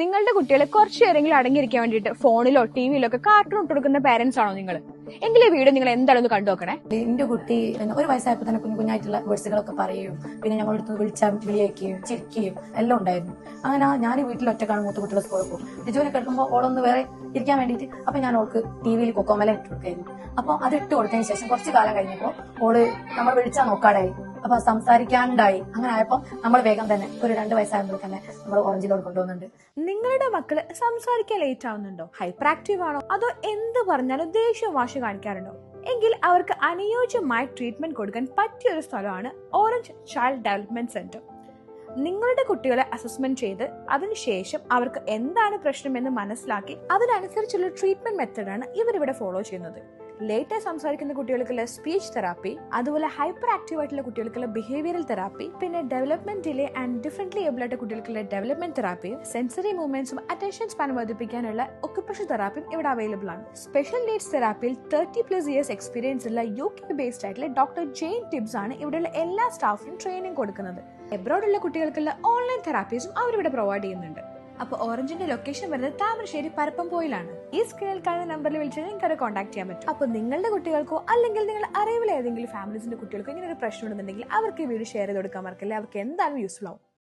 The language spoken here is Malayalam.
നിങ്ങളുടെ കുട്ടികളെ കുറച്ചു നേരെങ്കിലും അടങ്ങിയിരിക്കാൻ വേണ്ടിയിട്ട് ഫോണിലോ ടിവിയിലോ ഒക്കെ കാർട്ടൂൺ ഇട്ട് കൊടുക്കുന്ന പാരന്റ്സ് ആണോ നിങ്ങൾ? എങ്കിലും വീഡിയോ നിങ്ങൾ എന്തായാലും ഒന്ന് കണ്ടു നോക്കണേ. എന്റെ കുട്ടി ഒരു വയസ്സായപ്പോൾ തന്നെ കുഞ്ഞായിട്ടുള്ള വേഴ്സുകളൊക്കെ പറയുകയും പിന്നെ ഞങ്ങളടുത്ത് വിളിവയ്ക്കുകയും ചിരിക്കുകയും എല്ലാം ഉണ്ടായിരുന്നു. അങ്ങനെ ഞാൻ വീട്ടിൽ ഒറ്റക്കാണ് മൂത്ത കുട്ടികളെ സ്കൂളിൽ പോകും. ലിജുവിനെ കിടക്കുമ്പോൾ ഓളൊന്ന് വേറെ ഇരിക്കാൻ വേണ്ടിയിട്ട് അപ്പൊ ഞാൻ ഓൾക്ക് ടിവിയിൽ കൊക്കോമല ഇട്ട് കൊടുക്കായിരുന്നു. അപ്പൊ അത് ഇട്ട് കൊടുത്തതിന് ശേഷം കുറച്ചു കാലം കഴിഞ്ഞപ്പോൾ ഓള് നമ്മൾ വിളിച്ചാൽ നോക്കാടായി, അപ്പൊ സംസാരിക്കാണ്ടായി. അങ്ങനെ ആയപ്പോ നമ്മൾ വേഗം തന്നെ ഒരു 2 വയസ്സായപ്പോൾ തന്നെ നമ്മൾ ഓറഞ്ചിലോട് കൊണ്ടുപോകുന്നുണ്ട്. നിങ്ങളുടെ മക്കള് സംസാരിക്കാൻ ലേറ്റ് ആവുന്നുണ്ടോ, ഹൈപ്പർ ആക്റ്റീവ് ആണോ, അതോ എന്ത് പറഞ്ഞാലും ദേഷ്യം വാശി കാണിക്കാറുണ്ടോ? എങ്കിൽ അവർക്ക് അനുയോജ്യമായ ട്രീറ്റ്മെന്റ് കൊടുക്കാൻ പറ്റിയ ഒരു സ്ഥലമാണ് ഓറഞ്ച് ചൈൽഡ് ഡെവലപ്മെന്റ് സെന്റർ. നിങ്ങളുടെ കുട്ടികളെ അസസ്മെന്റ് ചെയ്ത് അതിനുശേഷം അവർക്ക് എന്താണ് പ്രശ്നമെന്ന് മനസ്സിലാക്കി അതിനനുസരിച്ചുള്ള ട്രീറ്റ്മെന്റ് മെത്തഡാണ് ഇവരിവിടെ ഫോളോ ചെയ്യുന്നത്. ലേറ്റായി സംസാരിക്കുന്ന കുട്ടികൾക്കുള്ള സ്പീച്ച് തെറാപ്പി, അതുപോലെ ഹൈപ്പർ ആക്റ്റീവ് ആയിട്ടുള്ള കുട്ടികൾക്കുള്ള ബിഹേവിയറൽ തെറാപ്പി, പിന്നെ development delay and differently able ആയിട്ട് കുട്ടികൾക്കുള്ള ഡെവലപ്മെന്റ് തെറാപ്പിയും സെൻസറി മൂവ്മെന്റ്സും അറ്റൻഷൻ സ്പാൻ വർദ്ധിപ്പിക്കാനുള്ള ഒക്യുപേഷൻ തെറാപ്പിയും ഇവിടെ അവൈലബിൾ ആണ്. സ്പെഷ്യൽ നീഡ്സ് തെറാപ്പിയിൽ 30+ ഇയേഴ്സ് എക്സ്പീരിയൻസ് ഉള്ള UK ബേസ്ഡ് ആയിട്ടുള്ള ഡോക്ടർ ജെയിൻ ടിബ്സ് ആണ് ഇവിടെയുള്ള എല്ലാ സ്റ്റാഫിനും ട്രെയിനിങ് കൊടുക്കുന്നത്. എബ്രോഡുള്ള കുട്ടികൾക്കുള്ള ഓൺലൈൻ തെറാപ്പീസും അവരിവിടെ പ്രൊവൈഡ് ചെയ്യുന്നുണ്ട്. അപ്പോൾ ഓറഞ്ചിന്റെ ലൊക്കേഷൻ വരുന്നത് താമരശ്ശേരി പരപ്പംപോയിലാണ്. ഈ സ്ക്രീനിൽ കാണുന്ന നമ്പറിൽ വിളിച്ചാൽ നിങ്ങൾക്ക് അവരെ കോൺടാക്ട് ചെയ്യാൻ പറ്റും. അപ്പോൾ നിങ്ങളുടെ കുട്ടികൾക്കോ അല്ലെങ്കിൽ നിങ്ങൾ അറിവിൽ ഏതെങ്കിലും ഫാമിലീസിന്റെ കുട്ടികൾക്കോ ഇങ്ങനെ ഒരു പ്രശ്നം ഉണ്ടെന്നുണ്ടെങ്കിൽ അവർക്ക് ഈ വീഡിയോ ഷെയർ ചെയ്ത് കൊടുക്കാൻ മറക്കല്ലേ. അവർക്ക് എന്തായാലും യൂസ്ഫുൾ ആവും.